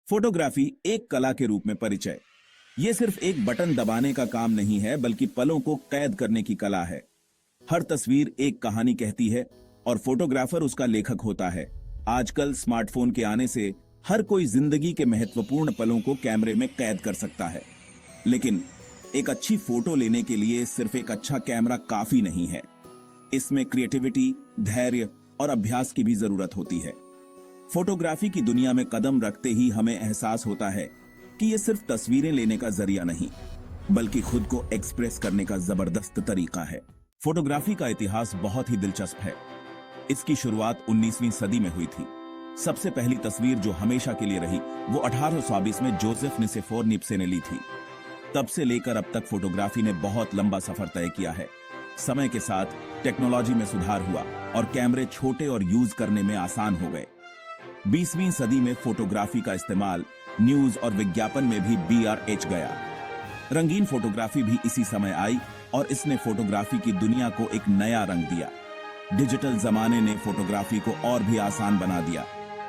Photography एक कला के रूप में परिचय। ये सिर्फ एक बटन दबाने का काम नहीं है, बल्कि पलों को कैद करने की कला है। हर तस्वीर एक कहानी कहती है और फोटोग्राफर उसका लेखक होता है। आजकल स्मार्टफोन के आने से हर कोई जिंदगी के महत्वपूर्ण पलों को कैमरे में कैद कर सकता है, लेकिन एक अच्छी फोटो लेने के लिए सिर्फ एक अच्छा कैमरा काफी नहीं है। इसमें क्रिएटिविटी, धैर्य और अभ्यास की भी जरूरत होती है। फोटोग्राफी की दुनिया में कदम रखते ही हमें एहसास होता है कि यह सिर्फ तस्वीरें लेने का जरिया नहीं, बल्कि खुद को एक्सप्रेस करने का जबरदस्त तरीका है। फोटोग्राफी का इतिहास बहुत ही दिलचस्प है। इसकी शुरुआत 19वीं सदी में हुई थी। सबसे पहली तस्वीर जो हमेशा के लिए रही वो 1822 में जोसेफ निसेफोर निप्से ने ली थी। तब से लेकर अब तक फोटोग्राफी ने बहुत लंबा सफर तय किया है। समय के साथ टेक्नोलॉजी में सुधार हुआ और कैमरे छोटे और यूज करने में आसान हो गए। 20वीं सदी में फोटोग्राफी का इस्तेमाल न्यूज और विज्ञापन में भी BRH गया। रंगीन फोटोग्राफी भी इसी समय आई और इसने फोटोग्राफी की दुनिया को एक नया रंग दिया। डिजिटल जमाने ने फोटोग्राफी को और भी आसान बना दिया।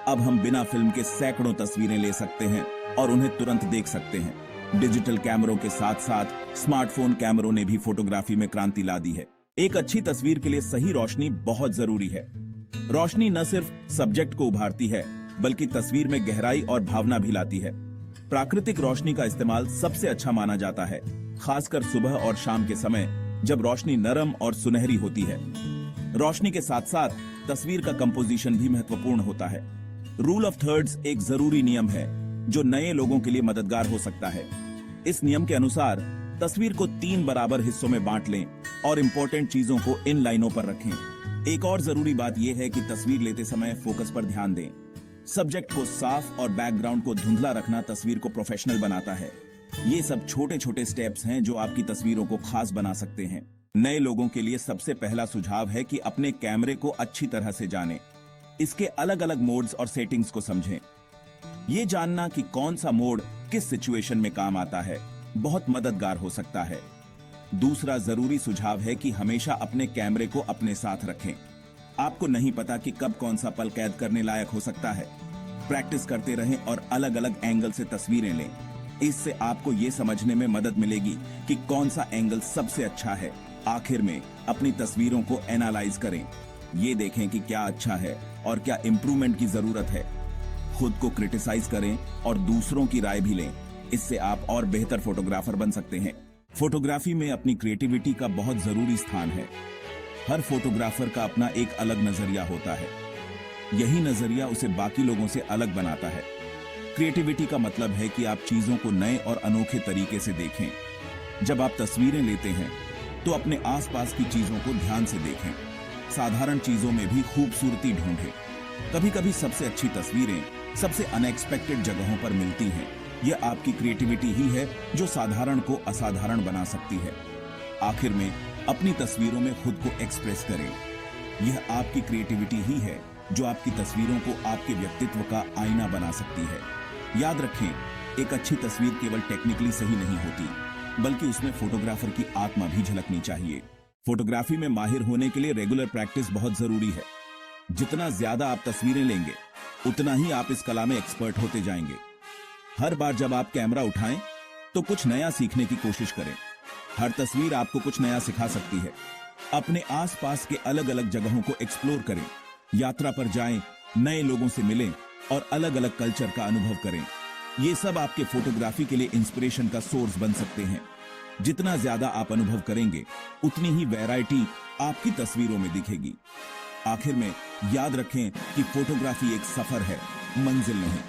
अब हम बिना फिल्म के सैकड़ों तस्वीरें ले सकते हैं और उन्हें तुरंत देख सकते हैं। डिजिटल कैमरों के साथ साथ स्मार्टफोन कैमरों ने भी फोटोग्राफी में क्रांति ला दी है। एक अच्छी तस्वीर के लिए सही रोशनी बहुत जरूरी है। रोशनी न सिर्फ सब्जेक्ट को उभारती है, बल्कि तस्वीर में गहराई और भावना भी लाती है। प्राकृतिक रोशनी का इस्तेमाल सबसे अच्छा माना जाता है, खासकर सुबह और शाम के समय जब रोशनी नरम और सुनहरी होती है। रोशनी के साथ साथ तस्वीर का कंपोजिशन भी महत्वपूर्ण होता है। रूल ऑफ थर्ड्स एक जरूरी नियम है जो नए लोगों के लिए मददगार हो सकता है। इस नियम के अनुसार तस्वीर को 3 बराबर हिस्सों में बांट लें और इंपॉर्टेंट चीजों को इन लाइनों पर रखें। एक और जरूरी बात यह है कि तस्वीर लेते समय फोकस पर ध्यान दें। सब्जेक्ट को साफ और बैकग्राउंड को धुंधला रखना तस्वीर को प्रोफेशनल बनाता है। ये सब छोटे छोटे स्टेप्स हैं जो आपकी तस्वीरों को खास बना सकते हैं। नए लोगों के लिए सबसे पहला सुझाव है कि अपने कैमरे को अच्छी तरह से जानें। इसके अलग अलग मोड्स और सेटिंग्स को समझें। ये जानना कि कौन सा मोड किस सिचुएशन में काम आता है बहुत मददगार हो सकता है। दूसरा जरूरी सुझाव है कि हमेशा अपने कैमरे को अपने साथ रखें। आपको नहीं पता कि कब कौन सा पल कैद करने लायक हो सकता है। प्रैक्टिस करते रहें और अलग अलग एंगल से तस्वीरें लें। इससे आपको ये समझने में मदद मिलेगी कि कौन सा एंगल सबसे अच्छा है। आखिर में अपनी तस्वीरों को एनालाइज करें। ये देखें कि क्या अच्छा है और क्या इंप्रूवमेंट की जरूरत है। खुद को क्रिटिसाइज करें और दूसरों की राय भी लें। इससे आप और बेहतर फोटोग्राफर बन सकते हैं। फोटोग्राफी में अपनी क्रिएटिविटी का बहुत जरूरी स्थान है। हर फोटोग्राफर का अपना एक अलग नजरिया होता है। यही नजरिया उसे बाकी लोगों से अलग बनाता है। क्रिएटिविटी का मतलब है कि आप चीजों को नए और अनोखे तरीके से देखें। जब आप तस्वीरें लेते हैं तो अपने आसपास की चीजों को ध्यान से देखें। साधारण चीजों में भी खूबसूरती ढूंढें। कभी कभी सबसे अच्छी तस्वीरें सबसे अनएक्सपेक्टेड जगहों पर मिलती हैं। यह आपकी क्रिएटिविटी ही है जो साधारण को असाधारण बना सकती है। आखिर में अपनी तस्वीरों में खुद को एक्सप्रेस करें। यह आपकी क्रिएटिविटी ही है जो आपकी तस्वीरों को आपके व्यक्तित्व का आईना बना सकती है। याद रखें, एक अच्छी तस्वीर केवल टेक्निकली सही नहीं होती, बल्कि उसमें फोटोग्राफर की आत्मा भी झलकनी चाहिए। फोटोग्राफी में माहिर होने के लिए रेगुलर प्रैक्टिस बहुत जरूरी है। जितना ज्यादा आप तस्वीरें लेंगे, उतना ही आप इस कला में एक्सपर्ट होते जाएंगे। हर बार जब आप कैमरा उठाएं तो कुछ नया सीखने की कोशिश करें। हर तस्वीर आपको कुछ नया सिखा सकती है। अपने आसपास के अलग अलग जगहों को एक्सप्लोर करें। यात्रा पर जाएं, नए लोगों से मिलें और अलग अलग कल्चर का अनुभव करें। ये सब आपके फोटोग्राफी के लिए इंस्पिरेशन का सोर्स बन सकते हैं। जितना ज्यादा आप अनुभव करेंगे, उतनी ही वैरायटी आपकी तस्वीरों में दिखेगी। आखिर में याद रखें कि फोटोग्राफी एक सफर है, मंजिल नहीं।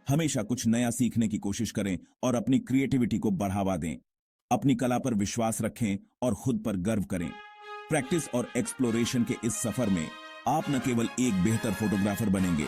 हमेशा कुछ नया सीखने की कोशिश करें और अपनी क्रिएटिविटी को बढ़ावा दें। अपनी कला पर विश्वास रखें और खुद पर गर्व करें। प्रैक्टिस और एक्सप्लोरेशन के इस सफर में आप न केवल एक बेहतर फोटोग्राफर बनेंगे,